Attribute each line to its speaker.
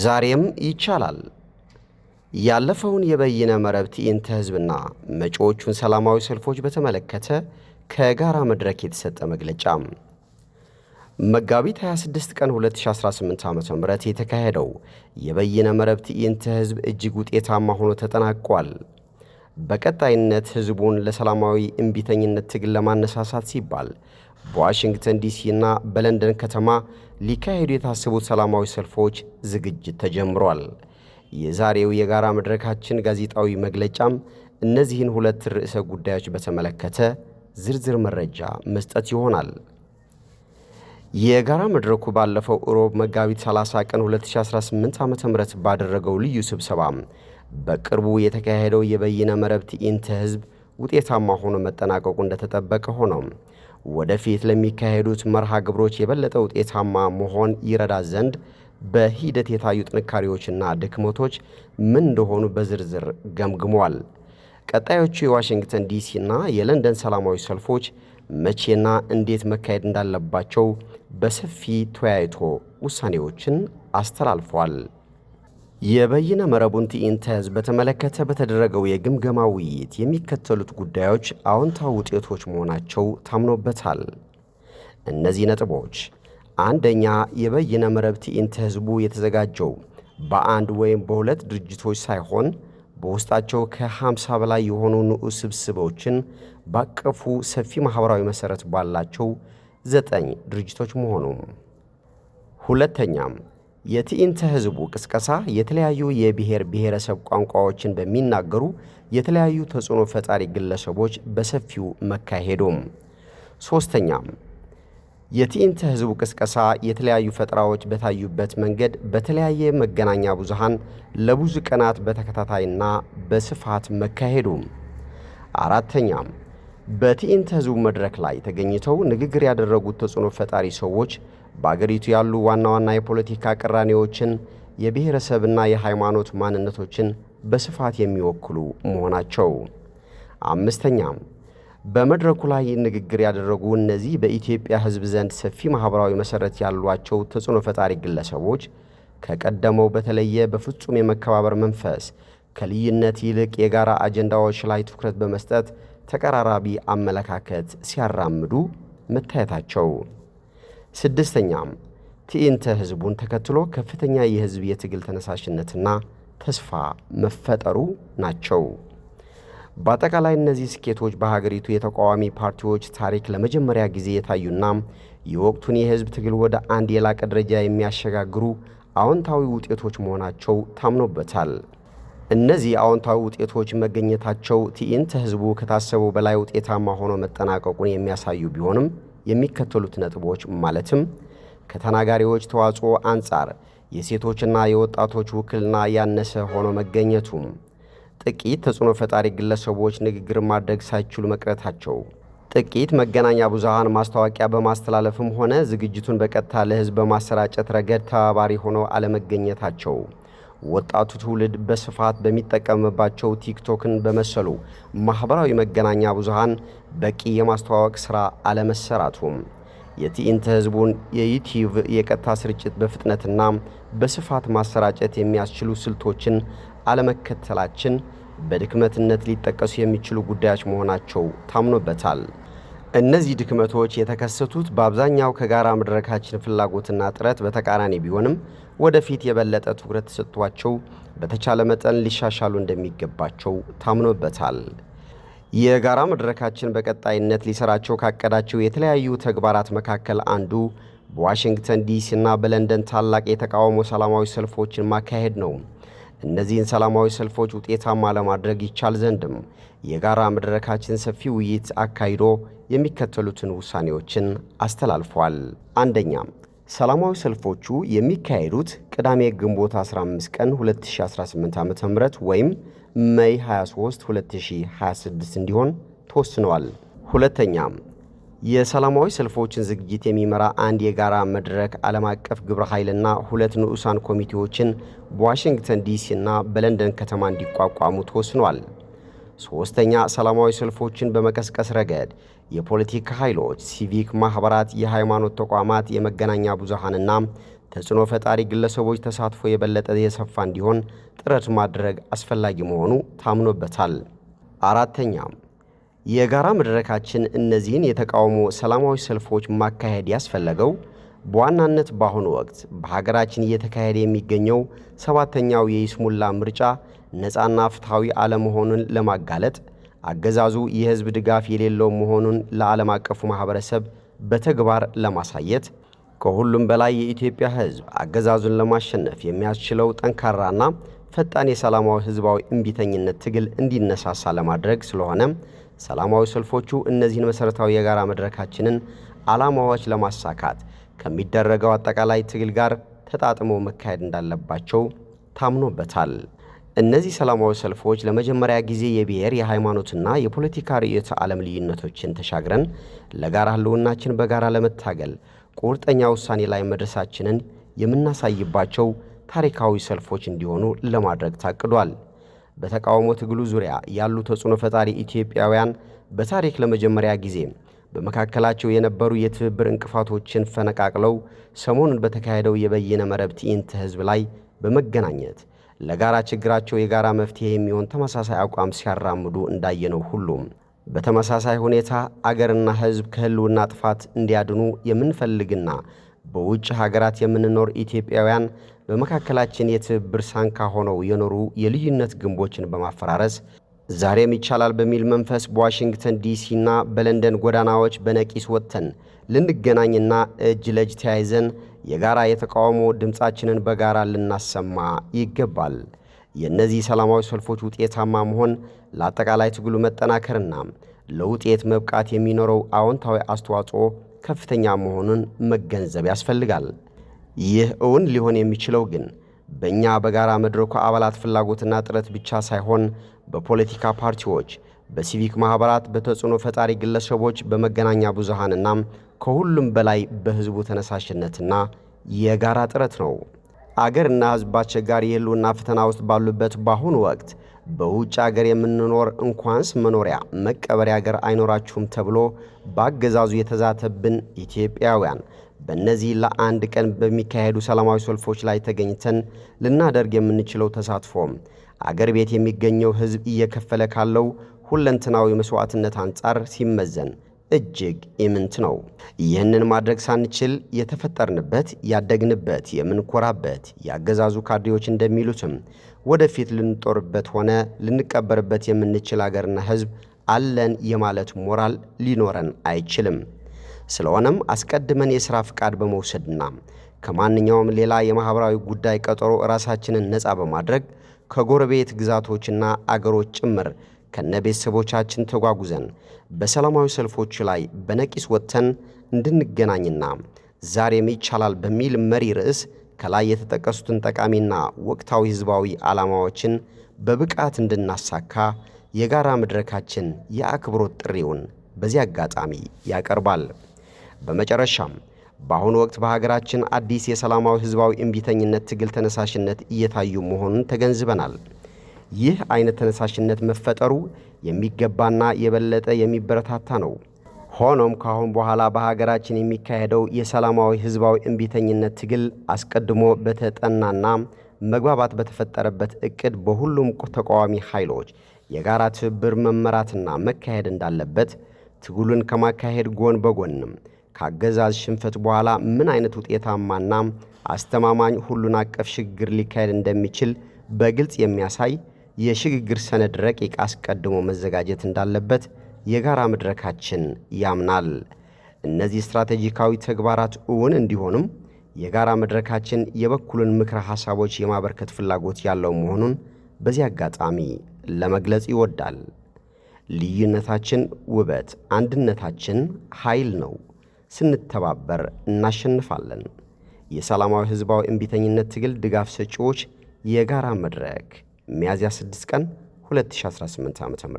Speaker 1: ዛሬም ይቻላል። ያለፈውን የበይነ መረብ ትዕይንተ ህዝብና መጪዎቹን ሰላማዊ ሰልፎች በተመለከተ ከጋራ መድረክ የተሰጠ መግለጫ። መጋቢት 26 ቀን 2018 ዓ.ም የተካሄደው የበይነ መረብ ትዕይንተ ህዝብ እጅግ ውጤታማ ሆኖ ተጠናቋል። በቀጣይነት ህዝቡን ለሰላማዊ እምቢተኝነት ትግል ለማነሳሳት ሲባል በዋሽንግተን ዲሲና በለንደን ከተማ ሊካሄዱ የታሰቡት ሰላማዊ ሰልፎች ዝግጅት ተጀምሯል። የዛሬው የጋራ መድረካችን ጋዜጣዊ መግለጫም እነዚህን ሁለት ርዕሰ ጉዳዮች በተመለከተ ዝርዝር መረጃ መስጠት ይሆናል። የጋራ መድረኩ ባለፈው ሮብ መጋቢት 30 ቀን 2018 ዓ.ም ባደረገው ልዩ ስብሰባ በቅርቡ የተካሄደው የበይነ መረብ ትዕይንተ ህዝብ ውጤታማ ሆኖ መጠናቀቁ እንደተጠበቀ ሆኖ ወደፊት ለሚካሄዱት መርሃ ግብሮች የበለጠ ውጤታማ መሆን ይረዳ ዘንድ በሂደት የታዩ ጥንካሬዎችና ድክመቶች ምን እንደሆኑ በዝርዝር ገምግሟል። ቀጣዮቹ የዋሽንግተን ዲሲና የለንደን ሰላማዊ ሰልፎች መቼና እንዴት መካሄድ እንዳለባቸው በሰፊ ተወያይቶ ውሳኔዎችን አስተላልፏል። የበይነ መረቡን ትዕይንተ ህዝብ በተመለከተ በተደረገው የግምገማ ውይይት የሚከተሉት ጉዳዮች አዎንታዊ ውጤቶች መሆናቸው ታምኖበታል። እነዚህ ነጥቦች: አንደኛ፣ የበይነ መረብ ትዕይንተ ህዝቡ የተዘጋጀው በአንድ ወይም በሁለት ድርጅቶች ሳይሆን በውስጣቸው ከ50 በላይ የሆኑ ንዑስ ስብስቦችን ባቀፉ ሰፊ ማህበራዊ መሰረት ባላቸው 9 ድርጅቶች መሆኑ። ሁለተኛም፣ የትዕይንተ ህዝቡ ቅስቀሳ የተለያዩ የብሔር ብሔረሰብ ቋንቋዎችን በሚናገሩ የተለያዩ ተጽዕኖ ፈጣሪ ግለሰቦች በሰፊው መካሄዱም። ሶስተኛም፣ የትዕይንተ ህዝቡ ቅስቀሳ የተለያዩ ፈጠራዎች በታዩበት መንገድ በተለያየ መገናኛ ብዙሃን ለብዙ ቀናት በተከታታይና በስፋት መካሄዱም። አራተኛም፣ በትዕይንተ ህዝቡ መድረክ ላይ ተገኝተው ንግግር ያደረጉት ተጽዕኖ ፈጣሪ ሰዎች በአገሪቱ ያሉ ዋና ዋና የፖለቲካ ቅራኔዎችን፣ የብሔረሰብና የሃይማኖት ማንነቶችን በስፋት የሚወክሉ መሆናቸው። አምስተኛም፣ በመድረኩ ላይ ንግግር ያደረጉ እነዚህ በኢትዮጵያ ህዝብ ዘንድ ሰፊ ማህበራዊ መሰረት ያሏቸው ተጽዕኖ ፈጣሪ ግለሰቦች ከቀደመው በተለየ በፍጹም የመከባበር መንፈስ ከልዩነት ይልቅ የጋራ አጀንዳዎች ላይ ትኩረት በመስጠት ተቀራራቢ አመለካከት ሲያራምዱ መታየታቸው። ስድስተኛም፣ ትዕይንተ ህዝቡን ተከትሎ ከፍተኛ የህዝብ የትግል ተነሳሽነትና ተስፋ መፈጠሩ ናቸው። በአጠቃላይ እነዚህ ስኬቶች በሀገሪቱ የተቃዋሚ ፓርቲዎች ታሪክ ለመጀመሪያ ጊዜ የታዩና የወቅቱን የህዝብ ትግል ወደ አንድ የላቀ ደረጃ የሚያሸጋግሩ አዎንታዊ ውጤቶች መሆናቸው ታምኖበታል። እነዚህ አዎንታዊ ውጤቶች መገኘታቸው ትዕይንተ ህዝቡ ከታሰበው በላይ ውጤታማ ሆኖ መጠናቀቁን የሚያሳዩ ቢሆንም የሚከተሉት ነጥቦች ማለትም ከተናጋሪዎች ተዋጽኦ አንጻር የሴቶችና የወጣቶች ውክልና ያነሰ ሆኖ መገኘቱም፣ ጥቂት ተጽዕኖ ፈጣሪ ግለሰቦች ንግግር ማድረግ ሳይችሉ መቅረታቸው፣ ጥቂት መገናኛ ብዙሃን ማስታወቂያ በማስተላለፍም ሆነ ዝግጅቱን በቀጥታ ለህዝብ በማሰራጨት ረገድ ተባባሪ ሆነው አለመገኘታቸው፣ ወጣቱ ትውልድ በስፋት በሚጠቀምባቸው ቲክቶክን በመሰሉ ማህበራዊ መገናኛ ብዙሃን በቂ የማስተዋወቅ ሥራ አለመሰራቱም፣ የትዕይንተ ህዝቡን የዩቲዩብ የቀጥታ ስርጭት በፍጥነትና በስፋት ማሰራጨት የሚያስችሉ ስልቶችን አለመከተላችን በድክመትነት ሊጠቀሱ የሚችሉ ጉዳዮች መሆናቸው ታምኖበታል። እነዚህ ድክመቶች የተከሰቱት በአብዛኛው ከጋራ መድረካችን ፍላጎትና ጥረት በተቃራኒ ቢሆንም ወደፊት የበለጠ ትኩረት ተሰጥቷቸው በተቻለ መጠን ሊሻሻሉ እንደሚገባቸው ታምኖበታል። የጋራ መድረካችን በቀጣይነት ሊሰራቸው ካቀዳቸው የተለያዩ ተግባራት መካከል አንዱ በዋሽንግተን ዲሲና በለንደን ታላቅ የተቃውሞ ሰላማዊ ሰልፎችን ማካሄድ ነው። እነዚህን ሰላማዊ ሰልፎች ውጤታማ ለማድረግ ይቻል ዘንድም የጋራ መድረካችን ሰፊ ውይይት አካሂዶ የሚከተሉትን ውሳኔዎችን አስተላልፏል። አንደኛ፣ ሰላማዊ ሰልፎቹ የሚካሄዱት ቅዳሜ ግንቦት 15 ቀን 2018 ዓ.ም ወይም ሜይ 23 2026 እንዲሆን ተወስነዋል። ሁለተኛ፣ የሰላማዊ ሰልፎችን ዝግጅት የሚመራ አንድ የጋራ መድረክ ዓለም አቀፍ ግብረ ኃይልና 2 ንዑሳን ኮሚቴዎችን በዋሽንግተን ዲሲና በለንደን ከተማ እንዲቋቋሙ ተወስኗል። ሶስተኛ፣ ሰላማዊ ሰልፎችን በመቀስቀስ ረገድ የፖለቲካ ኃይሎች፣ ሲቪክ ማህበራት፣ የሃይማኖት ተቋማት፣ የመገናኛ ብዙሃንና ተጽዕኖ ፈጣሪ ግለሰቦች ተሳትፎ የበለጠ የሰፋ እንዲሆን ጥረት ማድረግ አስፈላጊ መሆኑ ታምኖበታል። አራተኛ፣ የጋራ መድረካችን እነዚህን የተቃውሞ ሰላማዊ ሰልፎች ማካሄድ ያስፈለገው በዋናነት በአሁኑ ወቅት በሀገራችን እየተካሄደ የሚገኘው 7ኛው የይስሙላ ምርጫ ነፃና ፍትሐዊ አለመሆኑን ለማጋለጥ አገዛዙ የሕዝብ ድጋፍ የሌለው መሆኑን ለዓለም አቀፉ ማህበረሰብ በተግባር ለማሳየት ከሁሉም በላይ የኢትዮጵያ ሕዝብ አገዛዙን ለማሸነፍ የሚያስችለው ጠንካራና ፈጣን የሰላማዊ ሕዝባዊ እምቢተኝነት ትግል እንዲነሳሳ ለማድረግ ስለሆነ ሰላማዊ ሰልፎቹ እነዚህን መሠረታዊ የጋራ መድረካችንን ዓላማዎች ለማሳካት ከሚደረገው አጠቃላይ ትግል ጋር ተጣጥመው መካሄድ እንዳለባቸው ታምኖበታል። እነዚህ ሰላማዊ ሰልፎች ለመጀመሪያ ጊዜ የብሔር፣ የሃይማኖትና የፖለቲካ ርዕዮተ ዓለም ልዩነቶችን ተሻግረን ለጋራ ህልውናችን በጋራ ለመታገል ቁርጠኛ ውሳኔ ላይ መድረሳችንን የምናሳይባቸው ታሪካዊ ሰልፎች እንዲሆኑ ለማድረግ ታቅዷል። በተቃውሞ ትግሉ ዙሪያ ያሉ ተጽዕኖ ፈጣሪ ኢትዮጵያውያን በታሪክ ለመጀመሪያ ጊዜ በመካከላቸው የነበሩ የትብብር እንቅፋቶችን ፈነቃቅለው ሰሞኑን በተካሄደው የበይነ መረብ ትዕይንተ ህዝብ ላይ በመገናኘት ለጋራ ችግራቸው የጋራ መፍትሄ የሚሆን ተመሳሳይ አቋም ሲያራምዱ እንዳየነው ሁሉም በተመሳሳይ ሁኔታ አገርና ህዝብ ከህልውና ጥፋት እንዲያድኑ የምንፈልግና በውጭ ሀገራት የምንኖር ኢትዮጵያውያን በመካከላችን የትብብር ሳንካ ሆነው የኖሩ የልዩነት ግንቦችን በማፈራረስ ዛሬም ይቻላል በሚል መንፈስ በዋሽንግተን ዲሲና በለንደን ጎዳናዎች በነቂስ ወጥተን ልንገናኝና እጅ ለእጅ ተያይዘን የጋራ የተቃውሞ ድምፃችንን በጋራ ልናሰማ ይገባል። የእነዚህ ሰላማዊ ሰልፎች ውጤታማ መሆን ለአጠቃላይ ትግሉ መጠናከርና ለውጤት መብቃት የሚኖረው አዎንታዊ አስተዋጽኦ ከፍተኛ መሆኑን መገንዘብ ያስፈልጋል። ይህ እውን ሊሆን የሚችለው ግን በእኛ በጋራ መድረኩ አባላት ፍላጎትና ጥረት ብቻ ሳይሆን በፖለቲካ ፓርቲዎች፣ በሲቪክ ማኅበራት፣ በተጽዕኖ ፈጣሪ ግለሰቦች፣ በመገናኛ ብዙሃንና ከሁሉም በላይ በሕዝቡ ተነሳሽነትና የጋራ ጥረት ነው። አገርና ሕዝብ በአስቸጋሪ የህልውና ፈተና ውስጥ ባሉበት በአሁኑ ወቅት በውጭ አገር የምንኖር እንኳንስ መኖሪያ መቀበሪያ አገር አይኖራችሁም ተብሎ በአገዛዙ የተዛተብን ኢትዮጵያውያን በእነዚህ ለአንድ ቀን በሚካሄዱ ሰላማዊ ሰልፎች ላይ ተገኝተን ልናደርግ የምንችለው ተሳትፎም አገር ቤት የሚገኘው ሕዝብ እየከፈለ ካለው ሁለንተናዊ መስዋዕትነት አንጻር ሲመዘን እጅግ ኢምንት ነው። ይህንን ማድረግ ሳንችል የተፈጠርንበት ያደግንበት የምንኮራበት የአገዛዙ ካድሬዎች እንደሚሉትም ወደፊት ልንጦርበት ሆነ ልንቀበርበት የምንችል አገርና ሕዝብ አለን የማለት ሞራል ሊኖረን አይችልም። ስለሆነም አስቀድመን የሥራ ፍቃድ በመውሰድና ከማንኛውም ሌላ የማኅበራዊ ጉዳይ ቀጠሮ ራሳችንን ነፃ በማድረግ ከጎረቤት ግዛቶችና አገሮች ጭምር ከነቤተሰቦቻችን ተጓጉዘን በሰላማዊ ሰልፎች ላይ በነቂስ ወጥተን እንድንገናኝና ዛሬም ይቻላል በሚል መሪ ርዕስ ከላይ የተጠቀሱትን ጠቃሚና ወቅታዊ ሕዝባዊ ዓላማዎችን በብቃት እንድናሳካ የጋራ መድረካችን የአክብሮት ጥሪውን በዚህ አጋጣሚ ያቀርባል። በመጨረሻም በአሁኑ ወቅት በሀገራችን አዲስ የሰላማዊ ሕዝባዊ እምቢተኝነት ትግል ተነሳሽነት እየታዩ መሆኑን ተገንዝበናል። ይህ አይነት ተነሳሽነት መፈጠሩ የሚገባና የበለጠ የሚበረታታ ነው። ሆኖም ከአሁን በኋላ በሀገራችን የሚካሄደው የሰላማዊ ሕዝባዊ እምቢተኝነት ትግል አስቀድሞ በተጠናና መግባባት በተፈጠረበት ዕቅድ በሁሉም ተቃዋሚ ኃይሎች የጋራ ትብብር መመራትና መካሄድ እንዳለበት፣ ትግሉን ከማካሄድ ጎን በጎንም ከአገዛዝ ሽንፈት በኋላ ምን አይነት ውጤታማና አስተማማኝ ሁሉን አቀፍ ሽግግር ሊካሄድ እንደሚችል በግልጽ የሚያሳይ የሽግግር ሰነድ ረቂቅ አስቀድሞ መዘጋጀት እንዳለበት የጋራ መድረካችን ያምናል። እነዚህ ስትራቴጂካዊ ተግባራት እውን እንዲሆኑም የጋራ መድረካችን የበኩሉን ምክረ ሐሳቦች የማበርከት ፍላጎት ያለው መሆኑን በዚህ አጋጣሚ ለመግለጽ ይወዳል። ልዩነታችን ውበት፣ አንድነታችን ኃይል ነው። ስንተባበር እናሸንፋለን። የሰላማዊ ሕዝባዊ እምቢተኝነት ትግል ድጋፍ ሰጪዎች የጋራ መድረክ ሚያዝያ 6 ቀን 2018 ዓ.ም